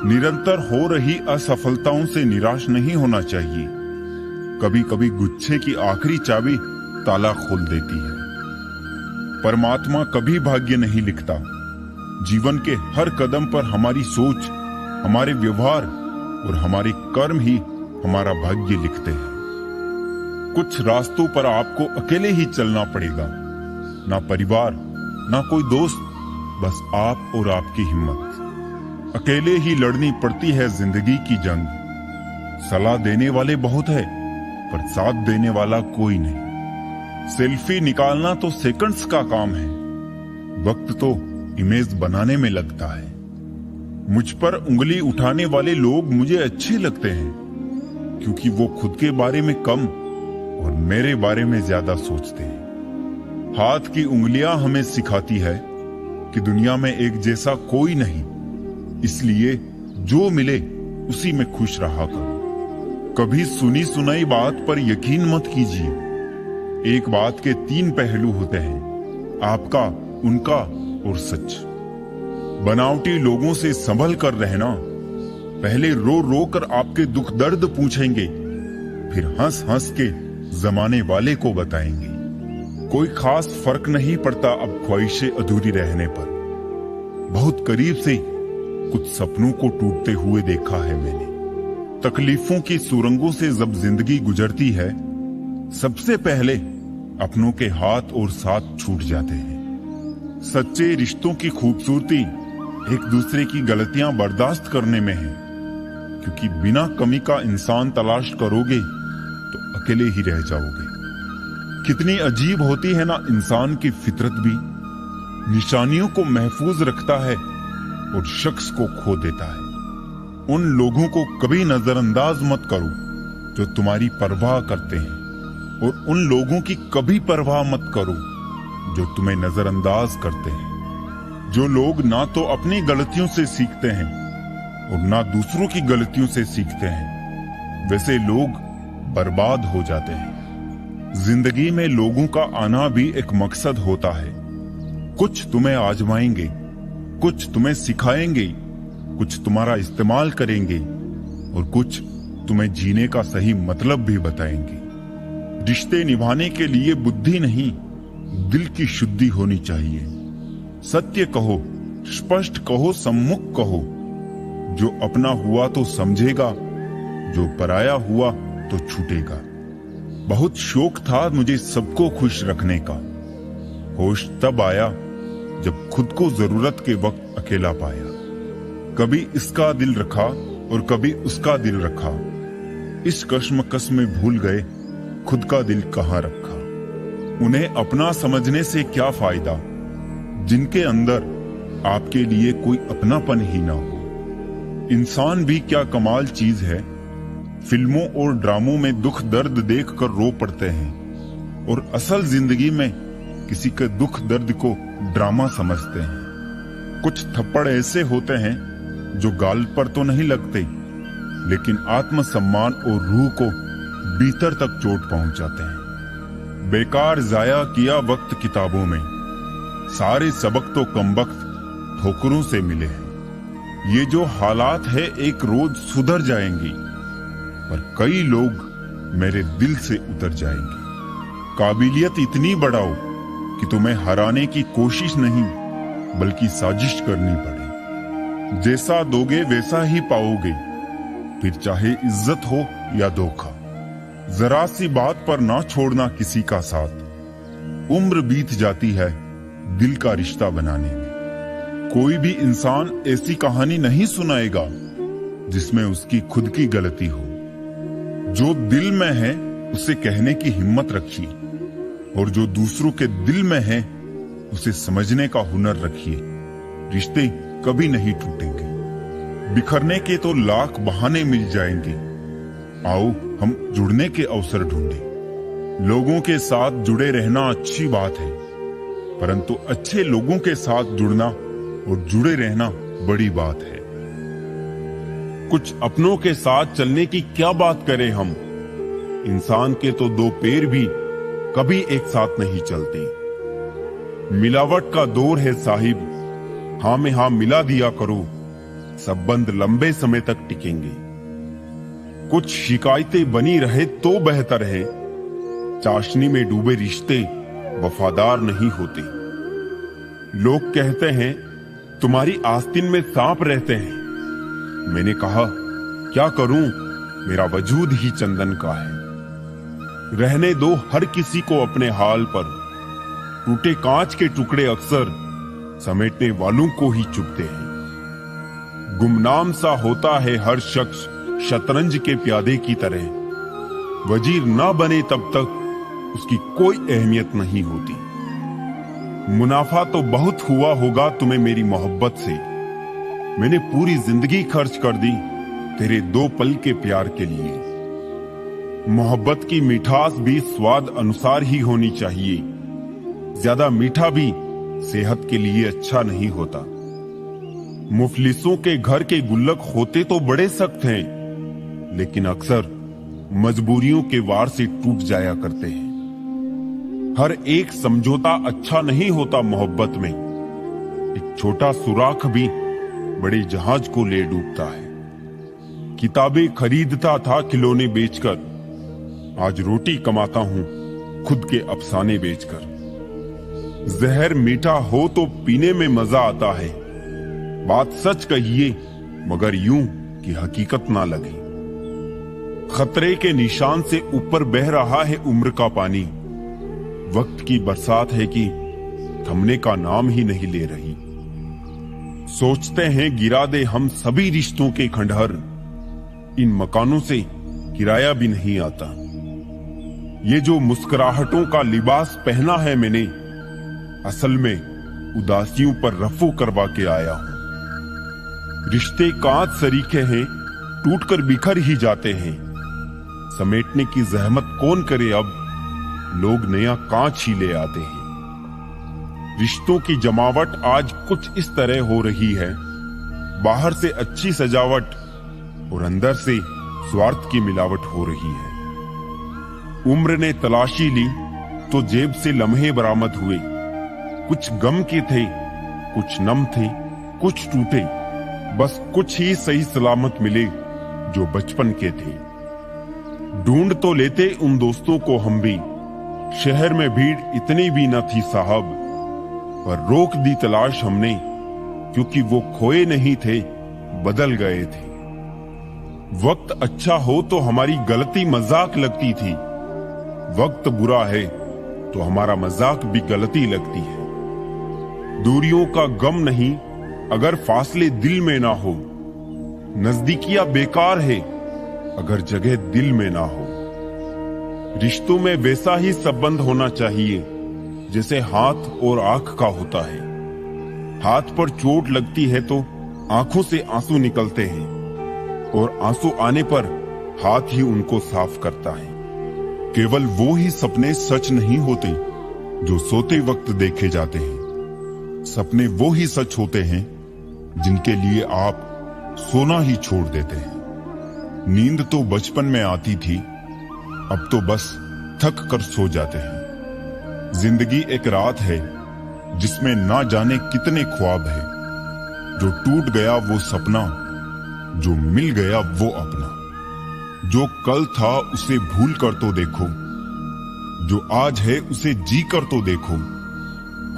निरंतर हो रही असफलताओं से निराश नहीं होना चाहिए। कभी कभी गुच्छे की आखिरी चाबी ताला खोल देती है। परमात्मा कभी भाग्य नहीं लिखता। जीवन के हर कदम पर हमारी सोच, हमारे व्यवहार और हमारे कर्म ही हमारा भाग्य लिखते हैं। कुछ रास्तों पर आपको अकेले ही चलना पड़ेगा, ना परिवार, ना कोई दोस्त, बस आप और आपकी हिम्मत। अकेले ही लड़नी पड़ती है जिंदगी की जंग। सलाह देने वाले बहुत है, पर साथ देने वाला कोई नहीं। सेल्फी निकालना तो सेकंड्स का काम है, वक्त तो इमेज बनाने में लगता है। मुझ पर उंगली उठाने वाले लोग मुझे अच्छे लगते हैं, क्योंकि वो खुद के बारे में कम और मेरे बारे में ज्यादा सोचते हैं। हाथ की उंगलियां हमें सिखाती है कि दुनिया में एक जैसा कोई नहीं, इसलिए जो मिले उसी में खुश रहा करो। कभी सुनी सुनाई बात पर यकीन मत कीजिए। एक बात के 3 पहलू होते हैं, आपका, उनका और सच। बनावटी लोगों से संभल कर रहना। पहले रो रो कर आपके दुख दर्द पूछेंगे, फिर हंस हंस के जमाने वाले को बताएंगे। कोई खास फर्क नहीं पड़ता अब ख्वाहिशें अधूरी रहने पर। बहुत करीब से कुछ सपनों को टूटते हुए देखा है मैंने। तकलीफों की सुरंगों से जब जिंदगी गुजरती है, सबसे पहले अपनों के हाथ और साथ छूट जाते हैं। सच्चे रिश्तों की खूबसूरती एक दूसरे की गलतियां बर्दाश्त करने में है, क्योंकि बिना कमी का इंसान तलाश करोगे तो अकेले ही रह जाओगे। कितनी अजीब होती है ना इंसान की फितरत भी। निशानियों को महफूज रखता है और शख्स को खो देता है। उन लोगों को कभी नजरअंदाज मत करो जो तुम्हारी परवाह करते हैं, और उन लोगों की कभी परवाह मत करो जो तुम्हें नजरअंदाज करते हैं। जो लोग ना तो अपनी गलतियों से सीखते हैं और ना दूसरों की गलतियों से सीखते हैं, वैसे लोग बर्बाद हो जाते हैं। जिंदगी में लोगों का आना भी एक मकसद होता है। कुछ तुम्हें आजमाएंगे, कुछ तुम्हें सिखाएंगे, कुछ तुम्हारा इस्तेमाल करेंगे और कुछ तुम्हें जीने का सही मतलब भी बताएंगे। रिश्ते निभाने के लिए बुद्धि नहीं, दिल की शुद्धि होनी चाहिए। सत्य कहो, स्पष्ट कहो, सम्मुख कहो। जो अपना हुआ तो समझेगा, जो पराया हुआ तो छूटेगा। बहुत शौक था मुझे सबको खुश रखने का। होश तब आया जब खुद को जरूरत के वक्त अकेला पाया। कभी इसका दिल रखा और कभी उसका दिल रखा। इस कश्मकश में भूल गए खुद का दिल कहाँ रखा। उन्हें अपना समझने से क्या फायदा जिनके अंदर आपके लिए कोई अपनापन ही ना हो। इंसान भी क्या कमाल चीज है। फिल्मों और ड्रामों में दुख दर्द देखकर रो पड़ते हैं और असल जिंदगी में किसी के दुख दर्द को ड्रामा समझते हैं। कुछ थप्पड़ ऐसे होते हैं जो गाल पर तो नहीं लगते, लेकिन आत्मसम्मान और रूह को भीतर तक चोट पहुंचाते हैं। बेकार जाया किया वक्त किताबों में, सारे सबक तो कमबख्त ठोकरों से मिले हैं। ये जो हालात है एक रोज सुधर जाएंगी, पर कई लोग मेरे दिल से उतर जाएंगे। काबिलियत इतनी बढ़ाओ कि तुम्हें हराने की कोशिश नहीं बल्कि साजिश करनी पड़े। जैसा दोगे वैसा ही पाओगे, फिर चाहे इज्जत हो या धोखा। जरा सी बात पर ना छोड़ना किसी का साथ। उम्र बीत जाती है दिल का रिश्ता बनाने में। कोई भी इंसान ऐसी कहानी नहीं सुनाएगा जिसमें उसकी खुद की गलती हो। जो दिल में है उसे कहने की हिम्मत रखिए, और जो दूसरों के दिल में है उसे समझने का हुनर रखिए। रिश्ते कभी नहीं टूटेंगे। बिखरने के तो लाख बहाने मिल जाएंगे। आओ हम जुड़ने के अवसर ढूंढें। लोगों के साथ जुड़े रहना अच्छी बात है, परंतु अच्छे लोगों के साथ जुड़ना और जुड़े रहना बड़ी बात है। कुछ अपनों के साथ चलने की क्या बात करें हम। इंसान के तो 2 पैर भी कभी एक साथ नहीं चलते। मिलावट का दौर है साहिब, हाँ में हाँ मिला दिया करो। संबंध लंबे समय तक टिकेंगे। कुछ शिकायतें बनी रहे तो बेहतर है। चाशनी में डूबे रिश्ते वफादार नहीं होते। लोग कहते हैं तुम्हारी आस्तीन में सांप रहते हैं। मैंने कहा क्या करूं, मेरा वजूद ही चंदन का है। रहने दो हर किसी को अपने हाल पर। टूटे कांच के टुकड़े अक्सर समेटने वालों को ही चुभते हैं। गुमनाम सा होता है हर शख्स शतरंज के प्यादे की तरह। वजीर ना बने तब तक उसकी कोई अहमियत नहीं होती। मुनाफा तो बहुत हुआ होगा तुम्हें मेरी मोहब्बत से। मैंने पूरी जिंदगी खर्च कर दी तेरे 2 पल के प्यार के लिए। मोहब्बत की मिठास भी स्वाद अनुसार ही होनी चाहिए। ज्यादा मीठा भी सेहत के लिए अच्छा नहीं होता। मुफलिसों के घर के गुल्लक होते तो बड़े सख्त हैं, लेकिन अक्सर मजबूरियों के वार से टूट जाया करते हैं। हर एक समझौता अच्छा नहीं होता मोहब्बत में। एक छोटा सुराख भी बड़े जहाज को ले डूबता है। किताबें खरीदता था खिलौने बेचकर, आज रोटी कमाता हूं खुद के अफसाने बेचकर। जहर मीठा हो तो पीने में मजा आता है। बात सच कहिए मगर यूं कि हकीकत ना लगे। खतरे के निशान से ऊपर बह रहा है उम्र का पानी। वक्त की बरसात है कि थमने का नाम ही नहीं ले रही। सोचते हैं गिरा दे हम सभी रिश्तों के खंडहर। इन मकानों से किराया भी नहीं आता। ये जो मुस्कुराहटों का लिबास पहना है मैंने, असल में उदासियों पर रफू करवा के आया हूं। रिश्ते कांच सरीखे हैं, टूटकर बिखर ही जाते हैं। समेटने की जहमत कौन करे अब, लोग नया कांच ही ले आते हैं। रिश्तों की जमावट आज कुछ इस तरह हो रही है। बाहर से अच्छी सजावट और अंदर से स्वार्थ की मिलावट हो रही है। उम्र ने तलाशी ली तो जेब से लम्हे बरामद हुए। कुछ गम के थे, कुछ नम थे, कुछ टूटे। बस कुछ ही सही सलामत मिले जो बचपन के थे। ढूंढ तो लेते उन दोस्तों को हम भी, शहर में भीड़ इतनी भी न थी साहब। पर रोक दी तलाश हमने, क्योंकि वो खोए नहीं थे, बदल गए थे। वक्त अच्छा हो तो हमारी गलती मजाक लगती थी। वक्त बुरा है तो हमारा मजाक भी गलती लगती है। दूरियों का गम नहीं अगर फासले दिल में ना हो। नजदीकियां बेकार है अगर जगह दिल में ना हो। रिश्तों में वैसा ही संबंध होना चाहिए जैसे हाथ और आंख का होता है। हाथ पर चोट लगती है तो आंखों से आंसू निकलते हैं, और आंसू आने पर हाथ ही उनको साफ करता है। केवल वो ही सपने सच नहीं होते जो सोते वक्त देखे जाते हैं। सपने वो ही सच होते हैं जिनके लिए आप सोना ही छोड़ देते हैं। नींद तो बचपन में आती थी, अब तो बस थक कर सो जाते हैं। जिंदगी एक रात है जिसमें ना जाने कितने ख्वाब है। जो टूट गया वो सपना, जो मिल गया वो अपना। जो कल था उसे भूल कर तो देखो, जो आज है उसे जी कर तो देखो।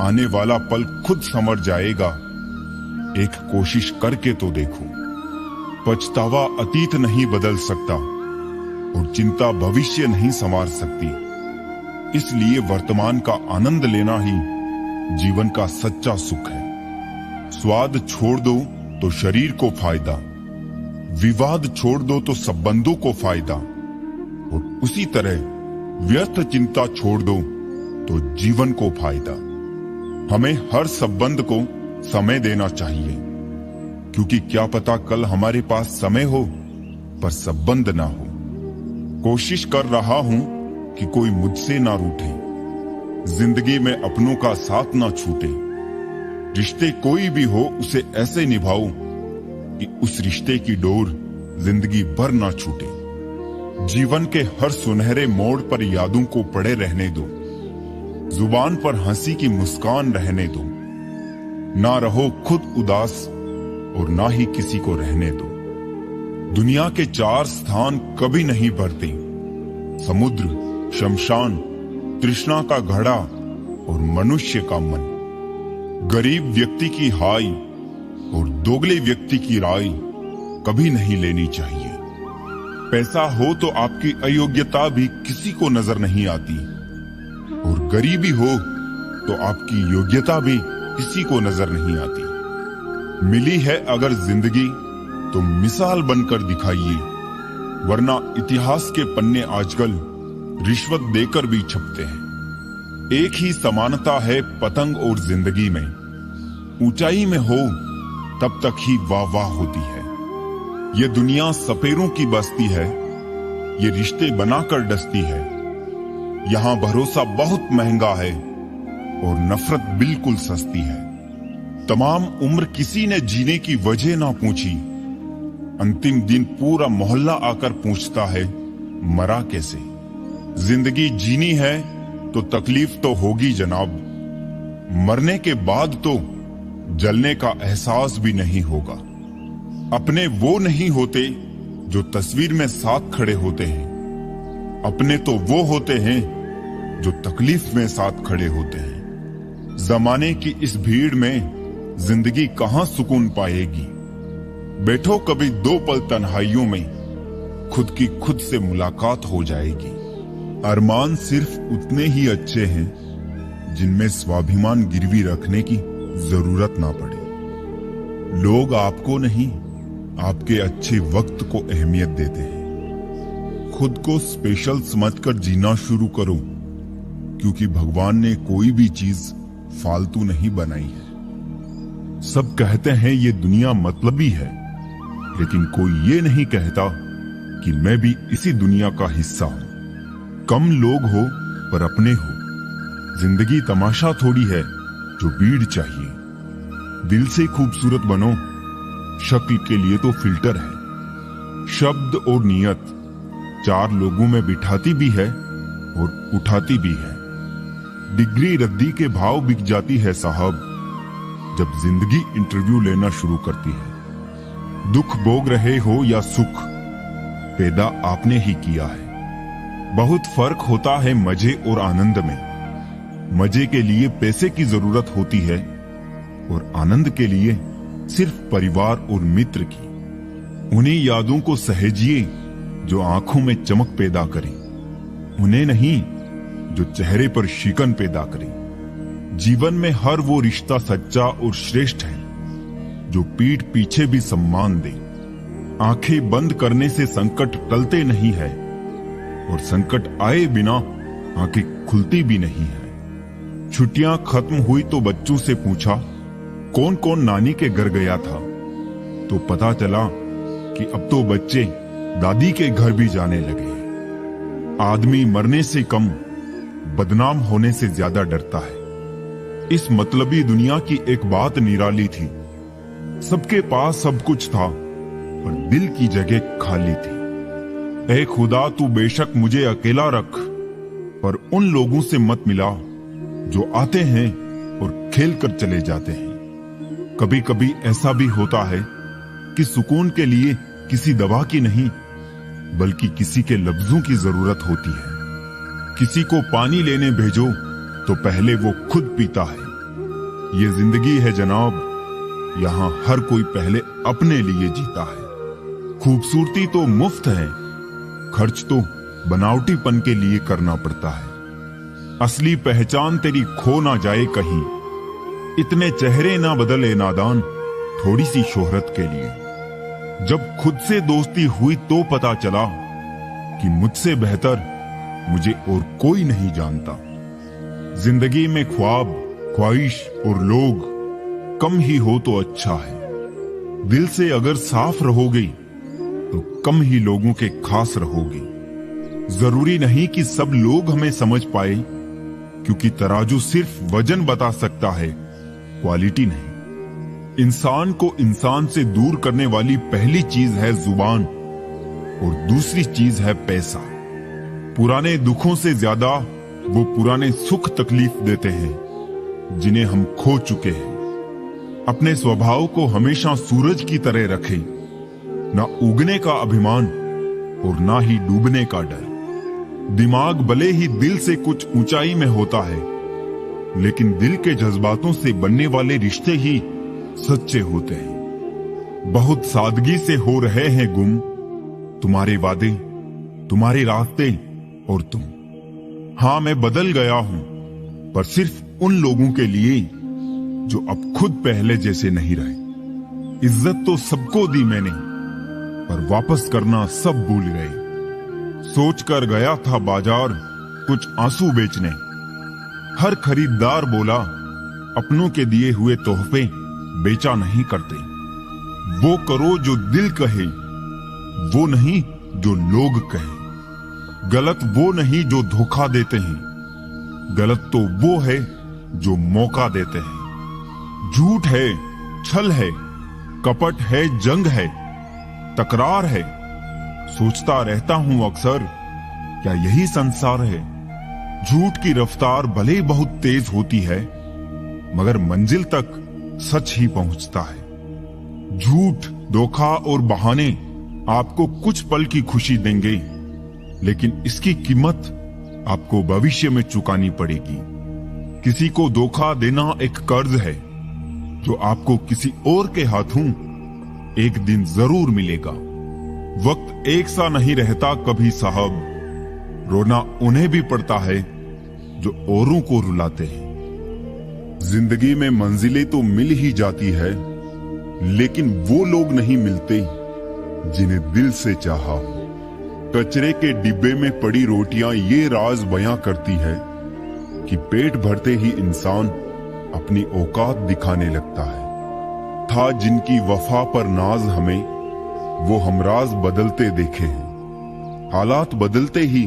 आने वाला पल खुद संवर जाएगा, एक कोशिश करके तो देखो। पछतावा अतीत नहीं बदल सकता और चिंता भविष्य नहीं संवार सकती। इसलिए वर्तमान का आनंद लेना ही जीवन का सच्चा सुख है। स्वाद छोड़ दो तो शरीर को फायदा, विवाद छोड़ दो तो संबंधों को फायदा, और उसी तरह व्यर्थ चिंता छोड़ दो तो जीवन को फायदा। हमें हर संबंध को समय देना चाहिए, क्योंकि क्या पता कल हमारे पास समय हो पर संबंध ना हो। कोशिश कर रहा हूं कि कोई मुझसे ना रूठे, जिंदगी में अपनों का साथ ना छूटे। रिश्ते कोई भी हो उसे ऐसे निभाओ कि उस रिश्ते की डोर जिंदगी भर ना छूटे। जीवन के हर सुनहरे मोड़ पर यादों को पड़े रहने दो, जुबान पर हंसी की मुस्कान रहने दो। ना रहो खुद उदास, और ना ही किसी को रहने दो। दुनिया के 4 स्थान कभी नहीं भरते, समुद्र, शमशान, तृष्णा का घड़ा और मनुष्य का मन। गरीब व्यक्ति की हाय और दोगले व्यक्ति की राय कभी नहीं लेनी चाहिए। पैसा हो तो आपकी अयोग्यता भी किसी को नजर नहीं आती, और गरीबी हो तो आपकी योग्यता भी किसी को नजर नहीं आती। मिली है अगर जिंदगी तो मिसाल बनकर दिखाइए, वरना इतिहास के पन्ने आजकल रिश्वत देकर भी छपते हैं। एक ही समानता है पतंग और जिंदगी में, ऊंचाई में हो तब तक ही वाह वाह होती है। ये दुनिया सपेरों की बस्ती है, ये रिश्ते बनाकर डसती है। यहाँ भरोसा बहुत महंगा है और नफरत बिल्कुल सस्ती है। तमाम उम्र किसी ने जीने की वजह ना पूछी, अंतिम दिन पूरा मोहल्ला आकर पूछता है मरा कैसे। जिंदगी जीनी है तो तकलीफ तो होगी जनाब, मरने के बाद तो जलने का एहसास भी नहीं होगा। अपने वो नहीं होते जो तस्वीर में साथ खड़े होते हैं, अपने तो वो होते हैं जो तकलीफ में साथ खड़े होते हैं। जमाने की इस भीड़ में जिंदगी कहां सुकून पाएगी। बैठो कभी 2 पल तन्हाइयों में, खुद की खुद से मुलाकात हो जाएगी। अरमान सिर्फ उतने ही अच्छे हैं जिनमें स्वाभिमान गिरवी रखने की जरूरत ना पड़े। लोग आपको नहीं, आपके अच्छे वक्त को अहमियत देते हैं। खुद को स्पेशल समझकर जीना शुरू करो, क्योंकि भगवान ने कोई भी चीज फालतू नहीं बनाई है। सब कहते हैं ये दुनिया मतलबी है, लेकिन कोई ये नहीं कहता कि मैं भी इसी दुनिया का हिस्सा हूं। कम लोग हो पर अपने हो। जिंदगी तमाशा थोड़ी है जो भीड़ चाहिए। दिल से खूबसूरत बनो, शक्ल के लिए तो फिल्टर है। शब्द और नियत 4 लोगों में बिठाती भी है और उठाती भी है। डिग्री रद्दी के भाव बिक जाती है साहब, जब जिंदगी इंटरव्यू लेना शुरू करती है। दुख भोग रहे हो या सुख, पैदा आपने ही किया है। बहुत फर्क होता है मजे और आनंद में। मजे के लिए पैसे की जरूरत होती है और आनंद के लिए सिर्फ परिवार और मित्र की। उन्हीं यादों को सहेजिए जो आंखों में चमक पैदा करें, उन्हें नहीं जो चेहरे पर शिकन पैदा करें। जीवन में हर वो रिश्ता सच्चा और श्रेष्ठ है जो पीठ पीछे भी सम्मान दे। आंखें बंद करने से संकट टलते नहीं है, और संकट आए बिना आंखें खुलती भी नहीं है। छुट्टियां खत्म हुई तो बच्चों से पूछा कौन कौन नानी के घर गया था, तो पता चला कि अब तो बच्चे दादी के घर भी जाने लगे हैं। आदमी मरने से कम बदनाम होने से ज्यादा डरता है। इस मतलबी दुनिया की एक बात निराली थी, सबके पास सब कुछ था पर दिल की जगह खाली थी। ऐ खुदा तू बेशक मुझे अकेला रख, पर उन लोगों से मत मिला जो आते हैं और खेल कर चले जाते हैं। कभी कभी ऐसा भी होता है कि सुकून के लिए किसी दवा की नहीं, बल्कि किसी के लफ्जों की जरूरत होती है। किसी को पानी लेने भेजो तो पहले वो खुद पीता है। ये जिंदगी है जनाब, यहाँ हर कोई पहले अपने लिए जीता है। खूबसूरती तो मुफ्त है, खर्च तो बनावटीपन के लिए करना पड़ता है। असली पहचान तेरी खो ना जाए कहीं, इतने चेहरे ना बदले नादान थोड़ी सी शोहरत के लिए। जब खुद से दोस्ती हुई तो पता चला कि मुझसे बेहतर मुझे और कोई नहीं जानता। जिंदगी में ख्वाब, ख्वाहिश और लोग कम ही हो तो अच्छा है। दिल से अगर साफ रहोगे तो कम ही लोगों के खास रहोगे। जरूरी नहीं कि सब लोग हमें समझ पाए, क्योंकि तराजू सिर्फ वजन बता सकता है, क्वालिटी नहीं। इंसान को इंसान से दूर करने वाली पहली चीज है जुबान और दूसरी चीज है पैसा। पुराने दुखों से ज्यादा वो पुराने सुख तकलीफ देते हैं जिन्हें हम खो चुके हैं। अपने स्वभाव को हमेशा सूरज की तरह रखें, ना उगने का अभिमान और ना ही डूबने का डर। दिमाग भले ही दिल से कुछ ऊंचाई में होता है, लेकिन दिल के जज्बातों से बनने वाले रिश्ते ही सच्चे होते हैं। बहुत सादगी से हो रहे हैं गुम तुम्हारे वादे, तुम्हारे रास्ते और तुम। हाँ, मैं बदल गया हूं, पर सिर्फ उन लोगों के लिए जो अब खुद पहले जैसे नहीं रहे। इज्जत तो सबको दी मैंने, पर वापस करना सब भूल गए। सोच कर गया था बाजार कुछ आंसू बेचने, हर खरीदार बोला अपनों के दिए हुए तोहफे बेचा नहीं करते। वो करो जो दिल कहे, वो नहीं जो लोग कहे। गलत वो नहीं जो धोखा देते हैं, गलत तो वो है जो मौका देते हैं। झूठ है, छल है, कपट है, जंग है, तकरार है। सोचता रहता हूं अक्सर, क्या यही संसार है? झूठ की रफ्तार भले बहुत तेज होती है, मगर मंजिल तक सच ही पहुंचता है। झूठ, धोखा और बहाने आपको कुछ पल की खुशी देंगे, लेकिन इसकी कीमत आपको भविष्य में चुकानी पड़ेगी। किसी को धोखा देना एक कर्ज है, जो आपको किसी और के हाथों एक दिन जरूर मिलेगा। वक्त एक सा नहीं रहता कभी साहब, रोना उन्हें भी पड़ता है जो औरों को रुलाते हैं। जिंदगी में मंजिलें तो मिल ही जाती है, लेकिन वो लोग नहीं मिलते जिन्हें दिल से चाहा हो। कचरे के डिब्बे में पड़ी रोटियां ये राज बयां करती है कि पेट भरते ही इंसान अपनी औकात दिखाने लगता है। था जिनकी वफा पर नाज हमें, वो हमराज बदलते देखे हैं। हालात बदलते ही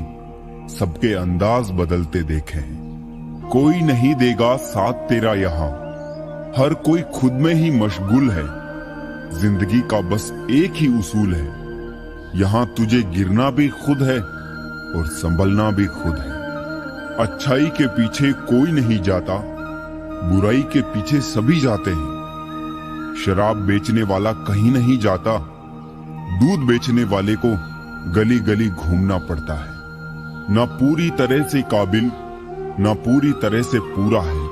सबके अंदाज बदलते देखे हैं। कोई नहीं देगा साथ तेरा यहाँ, हर कोई खुद में ही मशगूल है। जिंदगी का बस एक ही उसूल है, यहाँ तुझे गिरना भी खुद है और संभलना भी खुद है। अच्छाई के पीछे कोई नहीं जाता, बुराई के पीछे सभी जाते हैं। शराब बेचने वाला कहीं नहीं जाता, दूध बेचने वाले को गली गली घूमना पड़ता है। ना पूरी तरह से काबिल, ना पूरी तरह से पूरा है।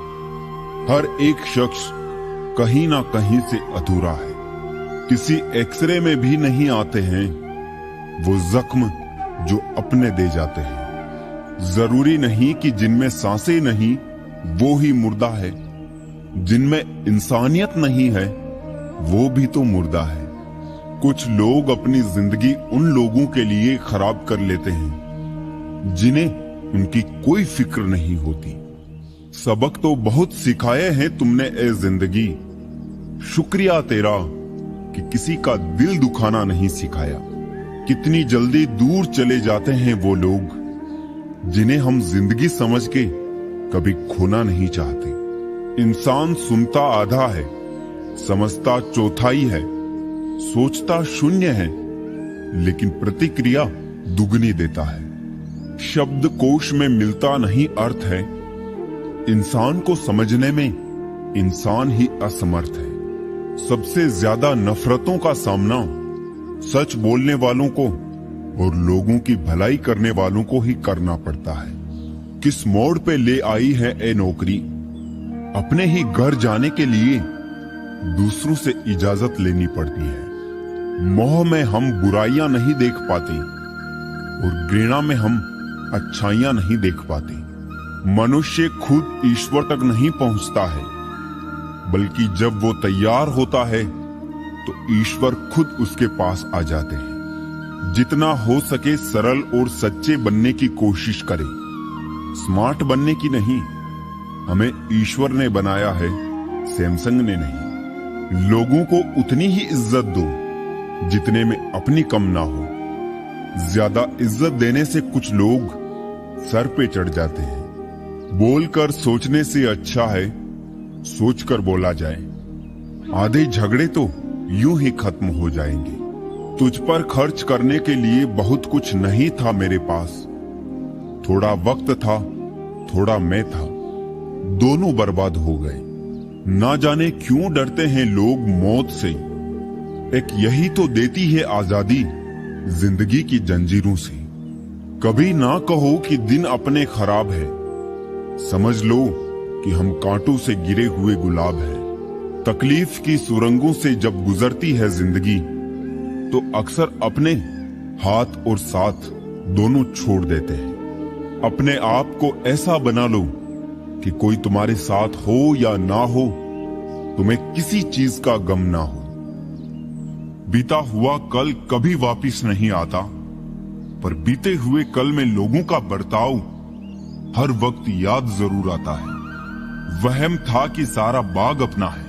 हर एक शख्स कहीं ना कहीं से अधूरा है। किसी एक्सरे में भी नहीं आते हैं वो जख्म जो अपने दे जाते हैं। जरूरी नहीं कि जिनमें सांसें नहीं वो ही मुर्दा है, जिनमें इंसानियत नहीं है वो भी तो मुर्दा है। कुछ लोग अपनी जिंदगी उन लोगों के लिए खराब कर लेते हैं जिन्हें उनकी कोई फिक्र नहीं होती। सबक तो बहुत सिखाए हैं तुमने ए जिंदगी, शुक्रिया तेरा कि किसी का दिल दुखाना नहीं सिखाया। कितनी जल्दी दूर चले जाते हैं वो लोग जिन्हें हम जिंदगी समझ के कभी खोना नहीं चाहते। इंसान सुनता आधा है, समझता चौथाई है, सोचता शून्य है, लेकिन प्रतिक्रिया दुगनी देता है। शब्द कोश में मिलता नहीं अर्थ है, इंसान को समझने में इंसान ही असमर्थ है। सबसे ज्यादा नफरतों का सामना सच बोलने वालों को और लोगों की भलाई करने वालों को ही करना पड़ता है। किस मोड़ पे ले आई है ए नौकरी, अपने ही घर जाने के लिए दूसरों से इजाजत लेनी पड़ती है। मोह में हम बुराइयां नहीं देख पाते और घृणा में हम अच्छाइयां नहीं देख पाते। मनुष्य खुद ईश्वर तक नहीं पहुंचता है, बल्कि जब वो तैयार होता है तो ईश्वर खुद उसके पास आ जाते हैं। जितना हो सके सरल और सच्चे बनने की कोशिश करें, स्मार्ट बनने की नहीं। हमें ईश्वर ने बनाया है, सैमसंग ने नहीं। लोगों को उतनी ही इज्जत दो जितने में अपनी कम ना हो। ज्यादा इज्जत देने से कुछ लोग सर पे चढ़ जाते हैं। बोलकर सोचने से अच्छा है सोचकर बोला जाए। आधे झगड़े तो यूं ही खत्म हो जाएंगे। तुझ पर खर्च करने के लिए बहुत कुछ नहीं था मेरे पास। थोड़ा वक्त था, थोड़ा मैं था, दोनों बर्बाद हो गए। ना जाने क्यों डरते हैं लोग मौत से। एक यही तो देती है आजादी जिंदगी की जंजीरों से। कभी ना कहो कि दिन अपने खराब है, समझ लो कि हम कांटों से गिरे हुए गुलाब है। तकलीफ की सुरंगों से जब गुजरती है जिंदगी, तो अक्सर अपने हाथ और साथ दोनों छोड़ देते हैं। अपने आप को ऐसा बना लो कि कोई तुम्हारे साथ हो या ना हो, तुम्हें किसी चीज का गम ना हो। बीता हुआ कल कभी वापिस नहीं आता, पर बीते हुए कल में लोगों का बर्ताव हर वक्त याद जरूर आता है। वहम था कि सारा बाग अपना है,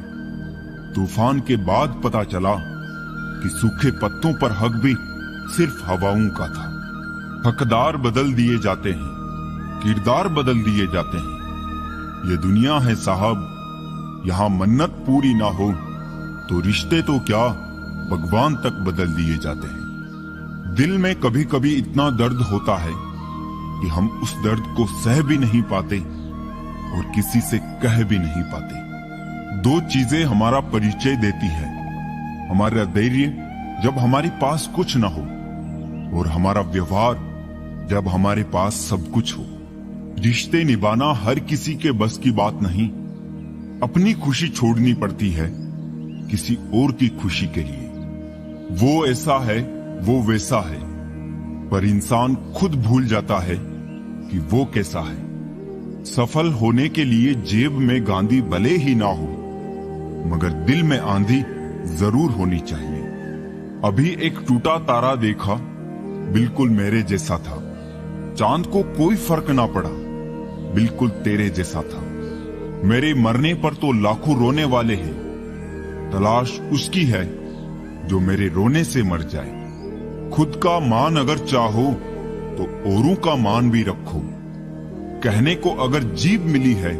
तूफान के बाद पता चला कि सूखे पत्तों पर हक भी सिर्फ हवाओं का था। हकदार बदल दिए जाते हैं, किरदार बदल दिए जाते हैं। ये दुनिया है साहब, यहां मन्नत पूरी ना हो तो रिश्ते तो क्या भगवान तक बदल दिए जाते हैं। दिल में कभी कभी इतना दर्द होता है कि हम उस दर्द को सह भी नहीं पाते और किसी से कह भी नहीं पाते। दो चीजें हमारा परिचय देती है, हमारा धैर्य जब हमारे पास कुछ ना हो, और हमारा व्यवहार जब हमारे पास सब कुछ हो। रिश्ते निभाना हर किसी के बस की बात नहीं। अपनी खुशी छोड़नी पड़ती है किसी और की खुशी के लिए। वो ऐसा है, वो वैसा है, पर इंसान खुद भूल जाता है कि वो कैसा है। सफल होने के लिए जेब में गांधी भले ही ना हो, मगर दिल में आंधी जरूर होनी चाहिए। अभी एक टूटा तारा देखा, बिल्कुल मेरे जैसा था। चांद को कोई फर्क ना पड़ा, बिल्कुल तेरे जैसा था। मेरे मरने पर तो लाखों रोने वाले हैं, तलाश उसकी है जो मेरे रोने से मर जाए। खुद का मान अगर चाहो तो औरों का मान भी रखो। कहने को अगर जीभ मिली है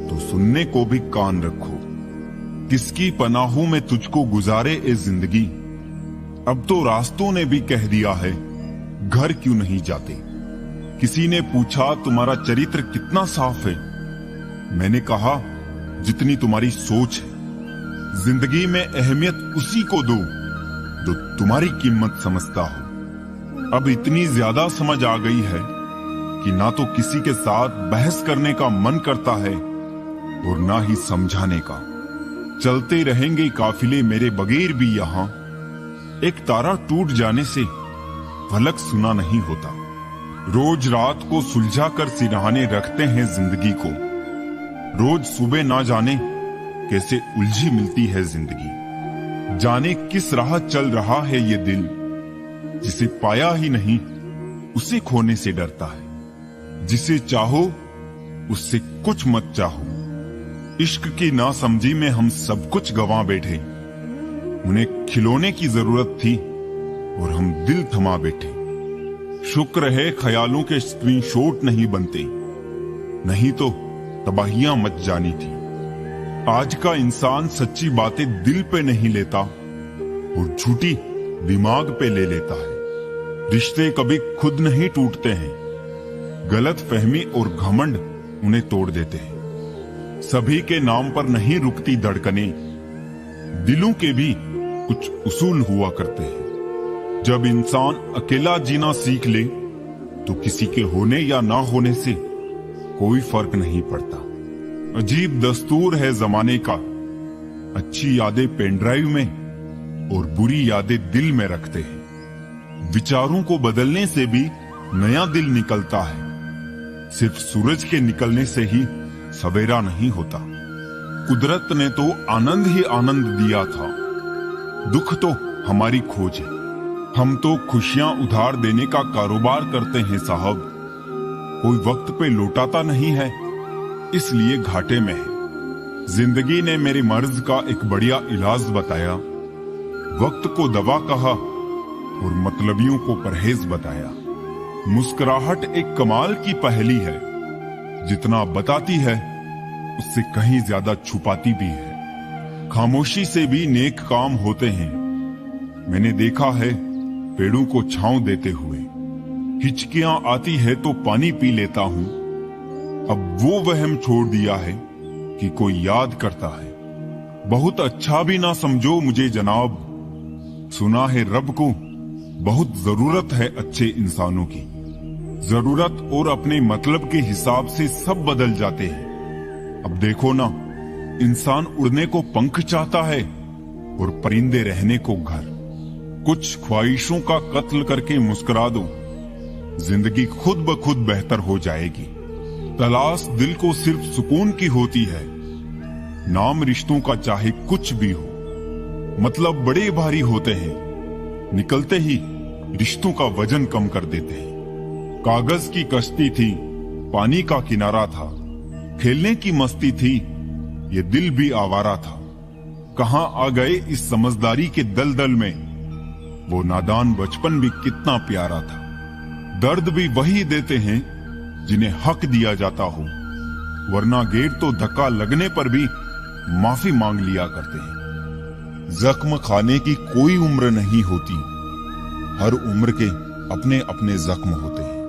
तो सुनने को भी कान रखो। किसकी पनाहों में तुझको गुजारे ए जिंदगी, अब तो रास्तों ने भी कह दिया है घर क्यों नहीं जाते। किसी ने पूछा तुम्हारा चरित्र कितना साफ है, मैंने कहा जितनी तुम्हारी सोच है। जिंदगी में अहमियत उसी को दो जो तुम्हारी कीमत समझता हो। अब इतनी ज्यादा समझ आ गई है कि ना तो किसी के साथ बहस करने का मन करता है और ना ही समझाने का। चलते रहेंगे काफिले मेरे बगैर भी यहाँ। एक तारा टूट जाने से फलक सुना नहीं होता। रोज रात को सुलझा कर सिरहाने रखते हैं जिंदगी को। रोज सुबह ना जाने कैसे उलझी मिलती है जिंदगी। जाने किस राह चल रहा है ये दिल, जिसे पाया ही नहीं उसे खोने से डरता है। जिसे चाहो उससे कुछ मत चाहो। इश्क की नासमझी में हम सब कुछ गंवा बैठे। उन्हें खिलौने की जरूरत थी और हम दिल थमा बैठे। शुक्र है ख्यालों के स्क्रीनशॉट नहीं बनते, नहीं तो तबाहियां मच जानी थी। आज का इंसान सच्ची बातें दिल पे नहीं लेता और झूठी दिमाग पे ले लेता है। रिश्ते कभी खुद नहीं टूटते हैं, गलत फहमी और घमंड उन्हें तोड़ देते हैं। सभी के नाम पर नहीं रुकती धड़कनें, दिलों के भी कुछ उसूल हुआ करते हैं। जब इंसान अकेला जीना सीख ले तो किसी के होने या ना होने से कोई फर्क नहीं पड़ता। अजीब दस्तूर है जमाने का, अच्छी यादें पेन ड्राइव में और बुरी यादें दिल में रखते हैं। विचारों को बदलने से भी नया दिल निकलता है। सिर्फ सूरज के निकलने से ही सवेरा नहीं होता। कुदरत ने तो आनंद ही आनंद दिया था, दुख तो हमारी खोज है। हम तो खुशियां उधार देने का कारोबार करते हैं साहब। कोई वक्त पे लौटाता नहीं है, इसलिए घाटे में है। जिंदगी ने मेरे मर्ज का एक बढ़िया इलाज बताया। वक्त को दवा कहा और मतलबियों को परहेज बताया। मुस्कुराहट एक कमाल की पहेली है, जितना बताती है उससे कहीं ज्यादा छुपाती भी है। खामोशी से भी नेक काम होते हैं। मैंने देखा है पेड़ों को छांव देते हुए। हिचकियां आती है तो पानी पी लेता हूं। अब वो वहम छोड़ दिया है कि कोई याद करता है। बहुत अच्छा भी ना समझो मुझे जनाब, सुना है रब को बहुत जरूरत है अच्छे इंसानों की। जरूरत और अपने मतलब के हिसाब से सब बदल जाते हैं। अब देखो ना, इंसान उड़ने को पंख चाहता है और परिंदे रहने को घर। कुछ ख्वाहिशों का कत्ल करके मुस्कुरा दो, जिंदगी खुद ब खुद बेहतर हो जाएगी। तलाश दिल को सिर्फ सुकून की होती है। नाम रिश्तों का चाहे कुछ भी हो, मतलब बड़े भारी होते हैं, निकलते ही रिश्तों का वजन कम कर देते हैं। कागज की कश्ती थी, पानी का किनारा था, खेलने की मस्ती थी, ये दिल भी आवारा था। कहां आ गए इस समझदारी के दलदल में, वो नादान बचपन भी कितना प्यारा था। दर्द भी वही देते हैं जिन्हें हक दिया जाता हो, वरना गेट तो धक्का लगने पर भी माफी मांग लिया करते हैं। जख्म खाने की कोई उम्र नहीं होती, हर उम्र के अपने अपने जख्म होते हैं।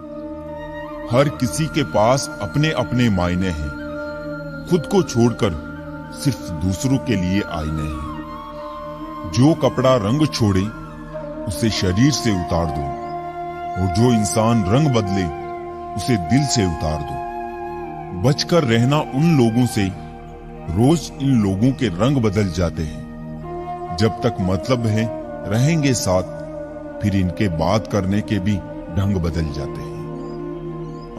हर किसी के पास अपने अपने मायने हैं, खुद को छोड़कर सिर्फ दूसरों के लिए आईने हैं। जो कपड़ा रंग छोड़े उसे शरीर से उतार दो, और जो इंसान रंग बदले उसे दिल से उतार दो। बचकर रहना उन लोगों से, रोज इन लोगों के रंग बदल जाते हैं। जब तक मतलब है रहेंगे साथ, फिर इनके बात करने के भी ढंग बदल जाते हैं।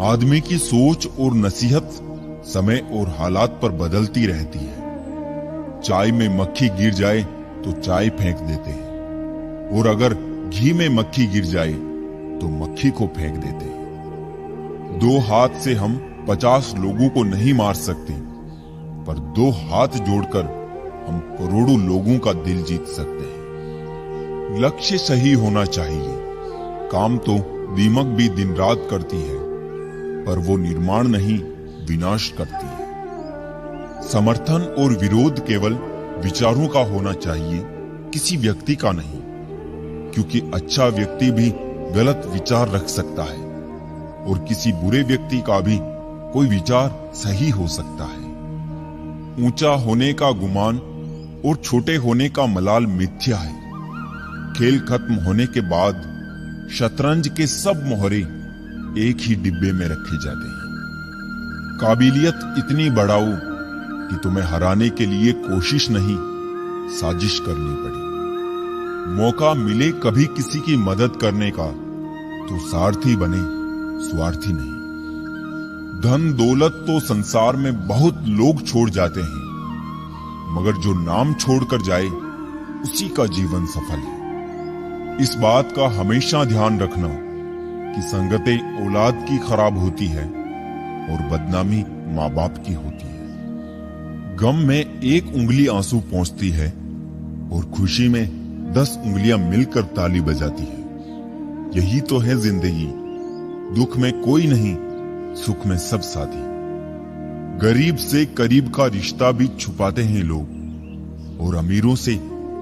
आदमी की सोच और नसीहत समय और हालात पर बदलती रहती है। चाय में मक्खी गिर जाए तो चाय फेंक देते हैं, और अगर घी में मक्खी गिर जाए तो मक्खी को फेंक देते हैं। 2 हाथ से हम 50 लोगों को नहीं मार सकते, पर 2 हाथ जोड़कर हम करोड़ों लोगों का दिल जीत सकते हैं। लक्ष्य सही होना चाहिए। काम तो दीमक भी दिन रात करती है, पर वो निर्माण नहीं विनाश करती है। समर्थन और विरोध केवल विचारों का होना चाहिए, किसी व्यक्ति का नहीं, क्योंकि अच्छा व्यक्ति भी गलत विचार रख सकता है, और किसी बुरे व्यक्ति का भी कोई विचार सही हो सकता है। ऊंचा होने का गुमान और छोटे होने का मलाल मिथ्या है। खेल खत्म होने के बाद शतरंज के सब मोहरे एक ही डिब्बे में रखे जाते हैं। काबिलियत इतनी बढ़ाओ कि तुम्हें हराने के लिए कोशिश नहीं, साजिश करनी पड़े। मौका मिले कभी किसी की मदद करने का, तो सारथी बने, स्वार्थी नहीं। धन दौलत तो संसार में बहुत लोग छोड़ जाते हैं, मगर जो नाम छोड़कर जाए उसी का जीवन सफल है। इस बात का हमेशा ध्यान रखना कि संगतें औलाद की खराब होती है और बदनामी माँ बाप की होती है। गम में 1 उंगली आंसू पहुंचती है और खुशी में 10 उंगलियां मिलकर ताली बजाती है। यही तो है जिंदगी। दुख में कोई नहीं, सुख में सब साथी। गरीब से करीब का रिश्ता भी छुपाते हैं लोग, और अमीरों से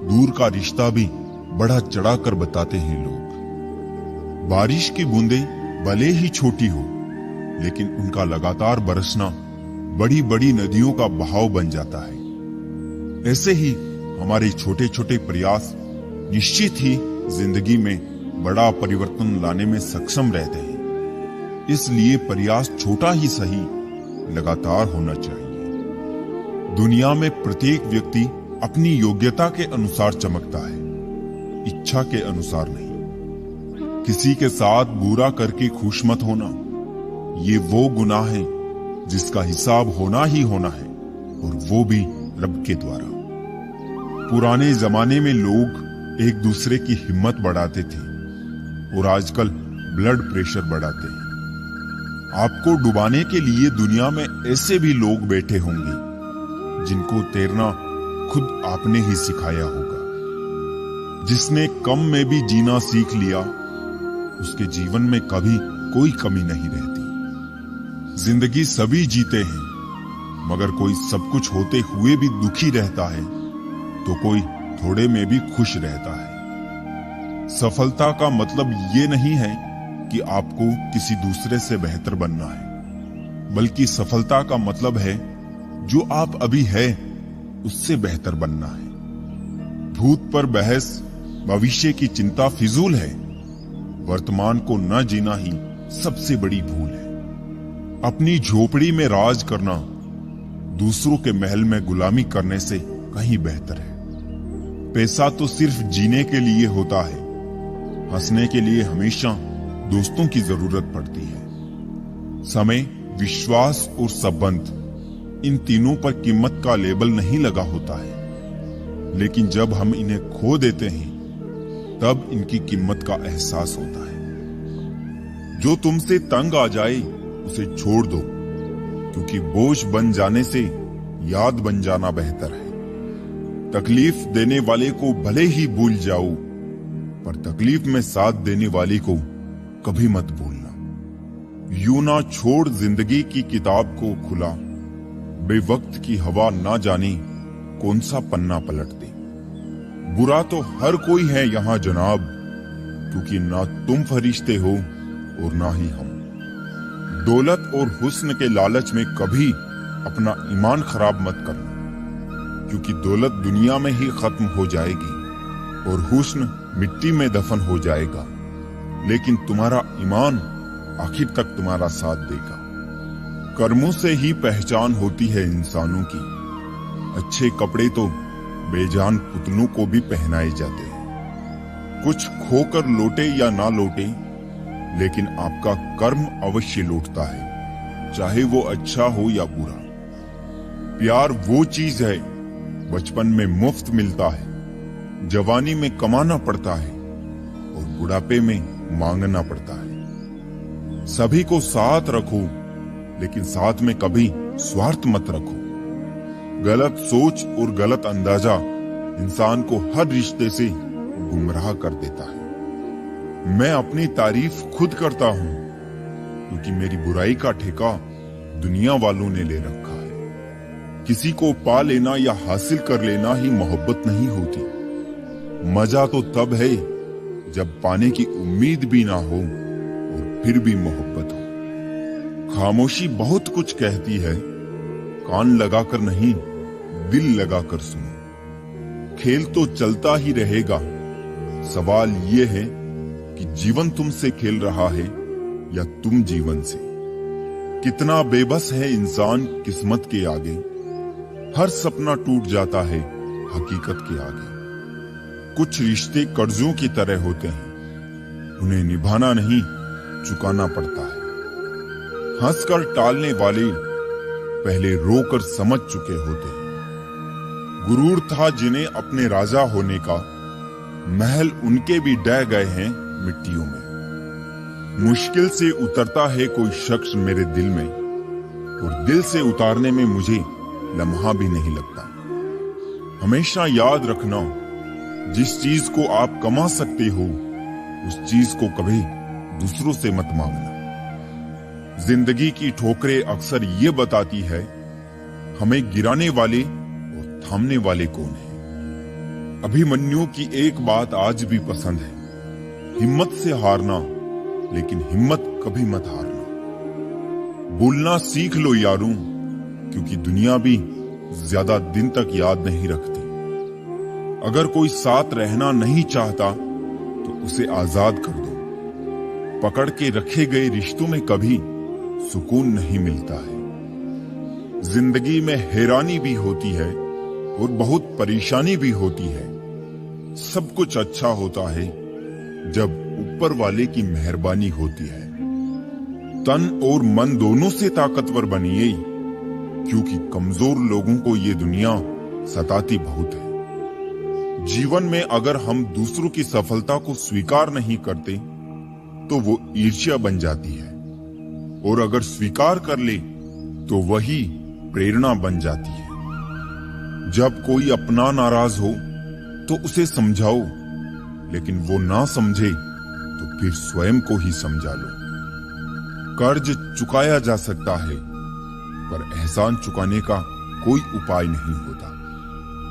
दूर का रिश्ता भी बढ़ा चढ़ाकर बताते हैं लोग। बारिश की बूंदें भले ही छोटी हो, लेकिन उनका लगातार बरसना बड़ी बड़ी नदियों का बहाव बन जाता है। ऐसे ही हमारे छोटे छोटे प्रयास निश्चित ही जिंदगी में बड़ा परिवर्तन लाने में सक्षम रहते हैं। इसलिए प्रयास छोटा ही सही लगातार होना चाहिए। दुनिया में प्रत्येक व्यक्ति अपनी योग्यता के अनुसार चमकता है, इच्छा के अनुसार नहीं। किसी के साथ बुरा करके खुश मत होना, ये वो गुनाह है जिसका हिसाब होना ही होना है, और वो भी रब के द्वारा। पुराने जमाने में लोग एक दूसरे की हिम्मत बढ़ाते थे, और आजकल ब्लड प्रेशर बढ़ाते हैं। आपको डुबाने के लिए दुनिया में ऐसे भी लोग बैठे होंगे जिनको तैरना खुद आपने ही सिखाया होगा। जिसने कम में भी जीना सीख लिया, उसके जीवन में कभी कोई कमी नहीं रहती। जिंदगी सभी जीते हैं, मगर कोई सब कुछ होते हुए भी दुखी रहता है, तो कोई थोड़े में भी खुश रहता है। सफलता का मतलब ये नहीं है कि आपको किसी दूसरे से बेहतर बनना है, बल्कि सफलता का मतलब है जो आप अभी है उससे बेहतर बनना है। भूत पर बहस, भविष्य की चिंता फिजूल है। वर्तमान को न जीना ही सबसे बड़ी भूल है। अपनी झोपड़ी में राज करना दूसरों के महल में गुलामी करने से कहीं बेहतर है। पैसा तो सिर्फ जीने के लिए होता है। हंसने के लिए हमेशा दोस्तों की जरूरत पड़ती है। समय, विश्वास और संबंध, इन तीनों पर कीमत का लेबल नहीं लगा होता है, लेकिन जब हम इन्हें खो देते हैं तब इनकी कीमत का एहसास होता है। जो तुमसे तंग आ जाए उसे छोड़ दो, क्योंकि बोझ बन जाने से याद बन जाना बेहतर है। तकलीफ देने वाले को भले ही भूल जाओ, पर तकलीफ में साथ देने वाले को कभी मत भूलना। यूं ना छोड़ जिंदगी की किताब को खुला, बेवक्त की हवा ना जाने कौन सा पन्ना पलट दे। बुरा तो हर कोई है यहाँ जनाब, क्योंकि ना तुम फरिश्ते हो और ना ही हम। दौलत और हुस्न के लालच में कभी अपना ईमान खराब मत करना, क्योंकि दौलत दुनिया में ही खत्म हो जाएगी और हुस्न मिट्टी में दफन हो जाएगा, लेकिन तुम्हारा ईमान आखिर तक तुम्हारा साथ देगा। कर्मों से ही पहचान होती है इंसानों की। अच्छे कपड़े तो बेजान पुतलों को भी पहनाए जाते हैं। कुछ खोकर लौटे या ना लौटे, लेकिन आपका कर्म अवश्य लौटता है, चाहे वो अच्छा हो या बुरा। प्यार वो चीज है बचपन में मुफ्त मिलता है, जवानी में कमाना पड़ता है और बुढ़ापे में मांगना पड़ता है। सभी को साथ रखो, लेकिन साथ में कभी स्वार्थ मत रखो। गलत सोच और गलत अंदाजा इंसान को हर रिश्ते से गुमराह कर देता है। मैं अपनी तारीफ खुद करता हूं, क्योंकि मेरी बुराई का ठेका दुनिया वालों ने ले रखा है। किसी को पा लेना या हासिल कर लेना ही मोहब्बत नहीं होती। मजा तो तब है जब पाने की उम्मीद भी ना हो और फिर भी मोहब्बत हो। खामोशी बहुत कुछ कहती है, कान लगाकर नहीं दिल लगाकर सुनो। खेल तो चलता ही रहेगा, सवाल ये है कि जीवन तुमसे खेल रहा है या तुम जीवन से। कितना बेबस है इंसान किस्मत के आगे, हर सपना टूट जाता है हकीकत के आगे। कुछ रिश्ते कर्जों की तरह होते हैं, उन्हें निभाना नहीं चुकाना पड़ता है। हंसकर टालने वाले पहले रोकर समझ चुके होते हैं। गुरूर था जिन्हें अपने राजा होने का, महल उनके भी ढह गए हैं मिट्टियों में। मुश्किल से उतरता है कोई शख्स मेरे दिल में, और दिल से उतारने में मुझे लम्हा भी नहीं लगता। हमेशा याद रखना, जिस चीज को आप कमा सकते हो उस चीज को कभी दूसरों से मत मांगना। जिंदगी की ठोकरें अक्सर ये बताती है हमें गिराने वाले और थामने वाले कौन है। अभिमन्यु की एक बात आज भी पसंद है, हिम्मत से हारना, लेकिन हिम्मत कभी मत हारना। बोलना सीख लो यारों, क्योंकि दुनिया भी ज्यादा दिन तक याद नहीं रखती। अगर कोई साथ रहना नहीं चाहता तो उसे आजाद कर दो। पकड़ के रखे गए रिश्तों में कभी सुकून नहीं मिलता है। जिंदगी में हैरानी भी होती है और बहुत परेशानी भी होती है। सब कुछ अच्छा होता है जब ऊपर वाले की मेहरबानी होती है। तन और मन दोनों से ताकतवर बनिए, क्योंकि कमजोर लोगों को ये दुनिया सताती बहुत है। जीवन में अगर हम दूसरों की सफलता को स्वीकार नहीं करते तो वो ईर्ष्या बन जाती है, और अगर स्वीकार कर ले तो वही प्रेरणा बन जाती है। जब कोई अपना नाराज हो तो उसे समझाओ, लेकिन वो ना समझे तो फिर स्वयं को ही समझा लो। कर्ज चुकाया जा सकता है, पर एहसान चुकाने का कोई उपाय नहीं होता।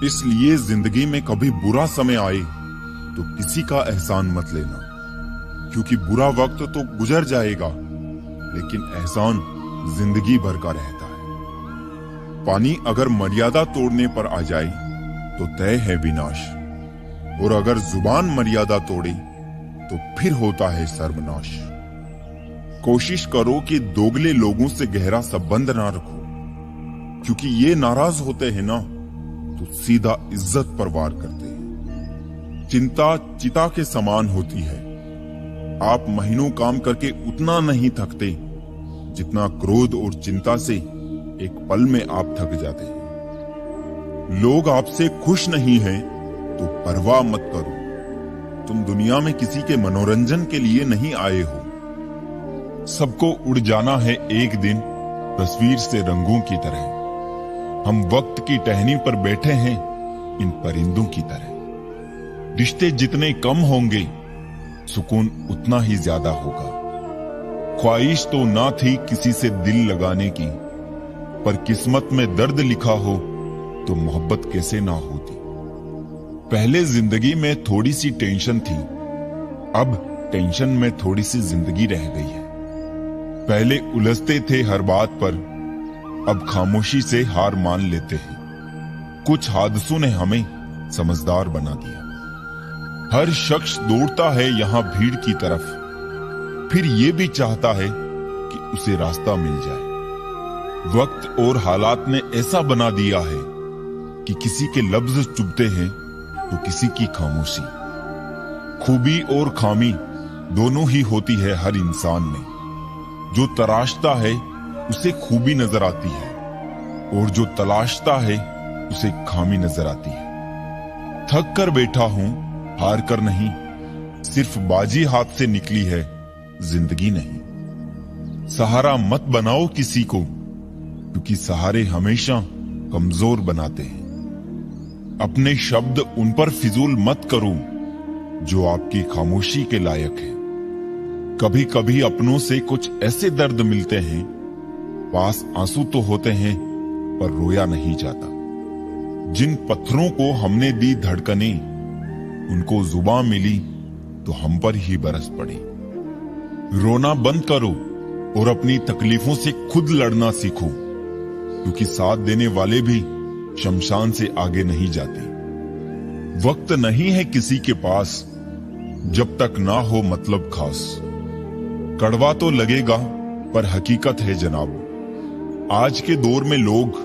इसलिए जिंदगी में कभी बुरा समय आए तो किसी का एहसान मत लेना, क्योंकि बुरा वक्त तो गुजर जाएगा, लेकिन एहसान जिंदगी भर का रहता है। पानी अगर मर्यादा तोड़ने पर आ जाए तो तय है विनाश, और अगर जुबान मर्यादा तोड़े तो फिर होता है सर्वनाश। कोशिश करो कि दोगले लोगों से गहरा संबंध ना रखो, क्योंकि ये नाराज होते हैं ना तो सीधा इज्जत पर वार करते हैं। चिंता चिता के समान होती है। आप महीनों काम करके उतना नहीं थकते जितना क्रोध और चिंता से एक पल में आप थक जाते हैं। लोग आपसे खुश नहीं हैं तो परवाह मत करो। तुम दुनिया में किसी के मनोरंजन के लिए नहीं आए हो। सबको उड़ जाना है एक दिन तस्वीर से रंगों की तरह। हम वक्त की टहनी पर बैठे हैं इन परिंदों की तरह। रिश्ते जितने कम होंगे सुकून उतना ही ज्यादा होगा। ख्वाहिश तो ना थी किसी से दिल लगाने की, पर किस्मत में दर्द लिखा हो तो मोहब्बत कैसे ना होती। पहले जिंदगी में थोड़ी सी टेंशन थी, अब टेंशन में थोड़ी सी जिंदगी रह गई है। पहले उलझते थे हर बात पर, अब खामोशी से हार मान लेते हैं। कुछ हादसों ने हमें समझदार बना दिया। हर शख्स दौड़ता है यहां भीड़ की तरफ, फिर ये भी चाहता है कि उसे रास्ता मिल जाए। वक्त और हालात ने ऐसा बना दिया है कि किसी के लफ्ज चुभते हैं तो किसी की खामोशी। खूबी और खामी दोनों ही होती है हर इंसान में। जो तराशता है उसे खूबी नजर आती है, और जो तलाशता है उसे खामी नजर आती है। थक कर बैठा हूं, हार कर नहीं, सिर्फ बाजी हाथ से निकली है, जिंदगी नहीं। सहारा मत बनाओ किसी को, क्योंकि सहारे हमेशा कमजोर बनाते हैं। अपने शब्द उन पर फिजूल मत करो जो आपकी खामोशी के लायक है। कभी कभी अपनों से कुछ ऐसे दर्द मिलते हैं, पास आंसू तो होते हैं पर रोया नहीं जाता। जिन पत्थरों को हमने दी धड़कने, उनको जुबान मिली तो हम पर ही बरस पड़ी। रोना बंद करो और अपनी तकलीफों से खुद लड़ना सीखो, क्योंकि साथ देने वाले भी शमशान से आगे नहीं जाते। वक्त नहीं है किसी के पास जब तक ना हो मतलब खास। कड़वा तो लगेगा पर हकीकत है जनाब। आज के दौर में लोग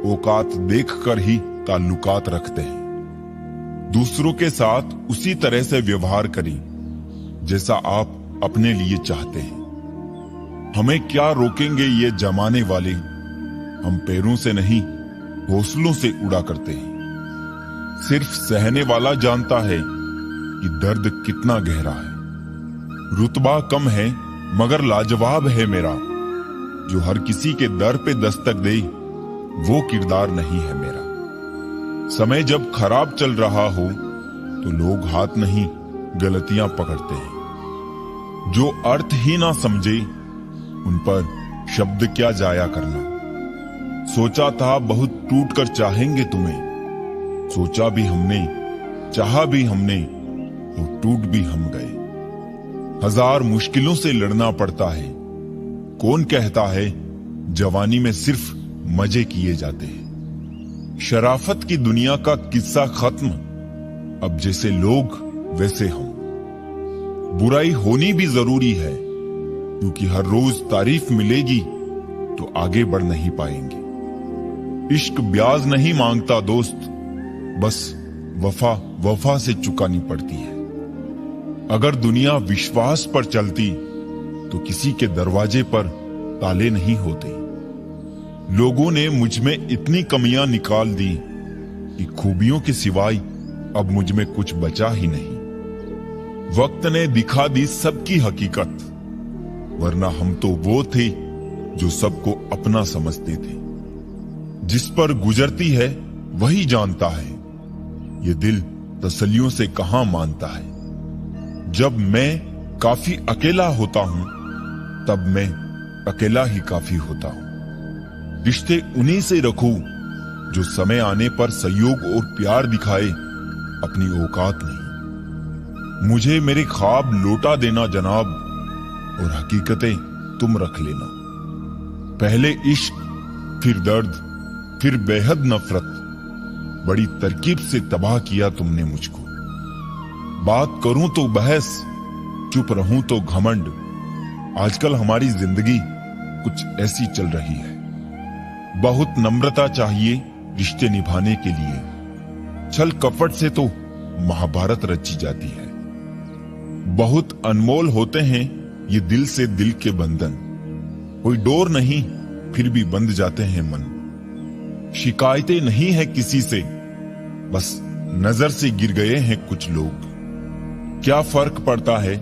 औकात देखकर ही ताल्लुकात रखते हैं। दूसरों के साथ उसी तरह से व्यवहार करें जैसा आप अपने लिए चाहते हैं। हमें क्या रोकेंगे ये जमाने वाले, हम पैरों से नहीं हौसलों से उड़ा करते हैं। सिर्फ सहने वाला जानता है कि दर्द कितना गहरा है। रुतबा कम है मगर लाजवाब है मेरा, जो हर किसी के दर पे दस्तक दे वो किरदार नहीं है मेरा। समय जब खराब चल रहा हो तो लोग हाथ नहीं गलतियां पकड़ते हैं। जो अर्थ ही ना समझे उन पर शब्द क्या जाया करना। सोचा था बहुत टूट कर चाहेंगे तुम्हें, सोचा भी हमने, चाहा भी हमने, और टूट भी हम गए। हजार मुश्किलों से लड़ना पड़ता है। कौन कहता है जवानी में सिर्फ मजे किए जाते हैं। शराफत की दुनिया का किस्सा खत्म, अब जैसे लोग वैसे हम। बुराई होनी भी जरूरी है, क्योंकि हर रोज तारीफ मिलेगी तो आगे बढ़ नहीं पाएंगे। इश्क ब्याज नहीं मांगता दोस्त, बस वफा वफा से चुकानी पड़ती है। अगर दुनिया विश्वास पर चलती तो किसी के दरवाजे पर ताले नहीं होते। लोगों ने मुझ में इतनी कमियां निकाल दी कि खूबियों के सिवाय अब मुझ में कुछ बचा ही नहीं। वक्त ने दिखा दी सबकी हकीकत, वरना हम तो वो थे जो सबको अपना समझते थे। जिस पर गुजरती है वही जानता है, ये दिल तसल्लियों से कहां मानता है। जब मैं काफी अकेला होता हूं तब मैं अकेला ही काफी होता हूं। रिश्ते उन्हीं से रखूं जो समय आने पर सहयोग और प्यार दिखाए, अपनी औकात नहीं। मुझे मेरे ख्वाब लौटा देना जनाब, और हकीकतें तुम रख लेना। पहले इश्क, फिर दर्द, फिर बेहद नफरत। बड़ी तरकीब से तबाह किया तुमने मुझको। बात करूं तो बहस, चुप रहूं तो घमंड। आजकल हमारी जिंदगी कुछ ऐसी चल रही है। बहुत नम्रता चाहिए रिश्ते निभाने के लिए। छल कपट से तो महाभारत रची जाती है। बहुत अनमोल होते हैं ये दिल से दिल के बंधन। कोई डोर नहीं फिर भी बंध जाते हैं मन। शिकायतें नहीं है किसी से, बस नजर से गिर गए हैं कुछ लोग। क्या फर्क पड़ता है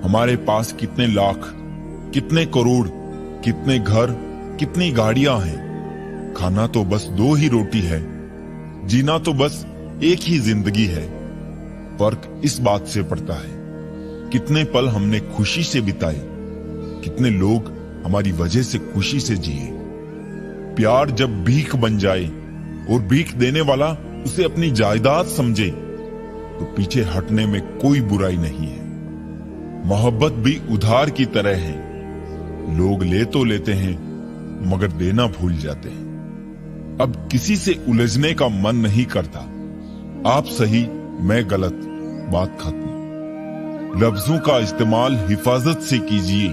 हमारे पास कितने लाख, कितने करोड़, कितने घर, कितनी गाड़ियां हैं। खाना तो बस 2 ही रोटी है, जीना तो बस एक ही जिंदगी है। फर्क इस बात से पड़ता है कितने पल हमने खुशी से बिताए, कितने लोग हमारी वजह से खुशी से जिए। प्यार जब भीख बन जाए और भीख देने वाला उसे अपनी जायदाद समझे तो पीछे हटने में कोई बुराई नहीं है। मोहब्बत भी उधार की तरह है। लोग ले तो लेते हैं मगर देना भूल जाते हैं। अब किसी से उलझने का मन नहीं करता। आप सही मैं गलत, बात खत्म। लफ्जों का इस्तेमाल हिफाजत से कीजिए,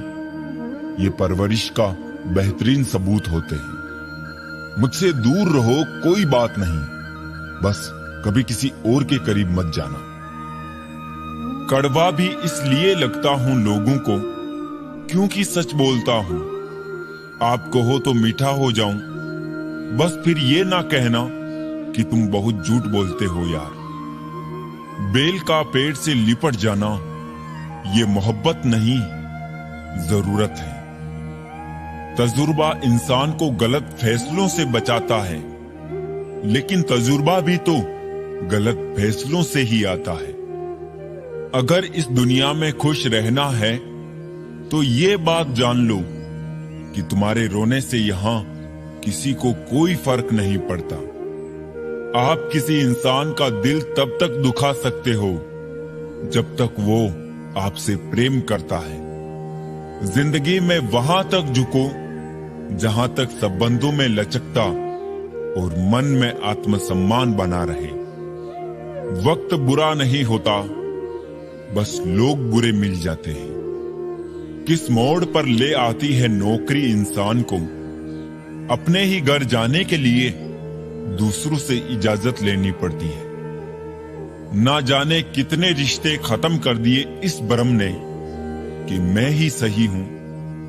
ये परवरिश का बेहतरीन सबूत होते हैं। मुझसे दूर रहो कोई बात नहीं, बस कभी किसी और के करीब मत जाना। कड़वा भी इसलिए लगता हूं लोगों को क्योंकि सच बोलता हूं। आप कहो तो मीठा हो जाऊं, बस फिर ये ना कहना कि तुम बहुत झूठ बोलते हो यार। बेल का पेड़ से लिपट जाना ये मोहब्बत नहीं, जरूरत है। तजुर्बा इंसान को गलत फैसलों से बचाता है, लेकिन तजुर्बा भी तो गलत फैसलों से ही आता है। अगर इस दुनिया में खुश रहना है तो ये बात जान लो कि तुम्हारे रोने से यहां किसी को कोई फर्क नहीं पड़ता। आप किसी इंसान का दिल तब तक दुखा सकते हो जब तक वो आपसे प्रेम करता है। जिंदगी में वहां तक झुको जहां तक संबंधों में लचकता और मन में आत्मसम्मान बना रहे। वक्त बुरा नहीं होता, बस लोग बुरे मिल जाते हैं। किस मोड़ पर ले आती है नौकरी इंसान को अपने ही घर जाने के लिए दूसरों से इजाजत लेनी पड़ती है। ना जाने कितने रिश्ते खत्म कर दिए इस भ्रम ने कि मैं ही सही हूं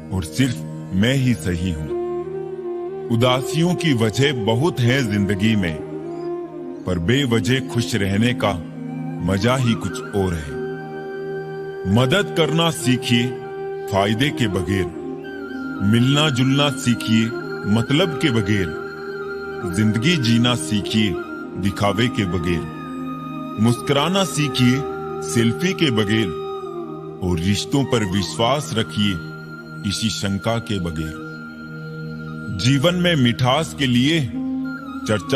और सिर्फ मैं ही सही हूं। उदासियों की वजह बहुत है जिंदगी में, पर बेवजह खुश रहने का मजा ही कुछ और है। मदद करना सीखिए फायदे के बगैर, मिलना जुलना सीखिए मतलब के बगैर, जिंदगी जीना सीखिए दिखावे के बगैर, मुस्कुराना सीखिए सेल्फी के बगैर और रिश्तों पर विश्वास रखिए इसी शंका के बगैर। जीवन में मिठास के लिए चर्चा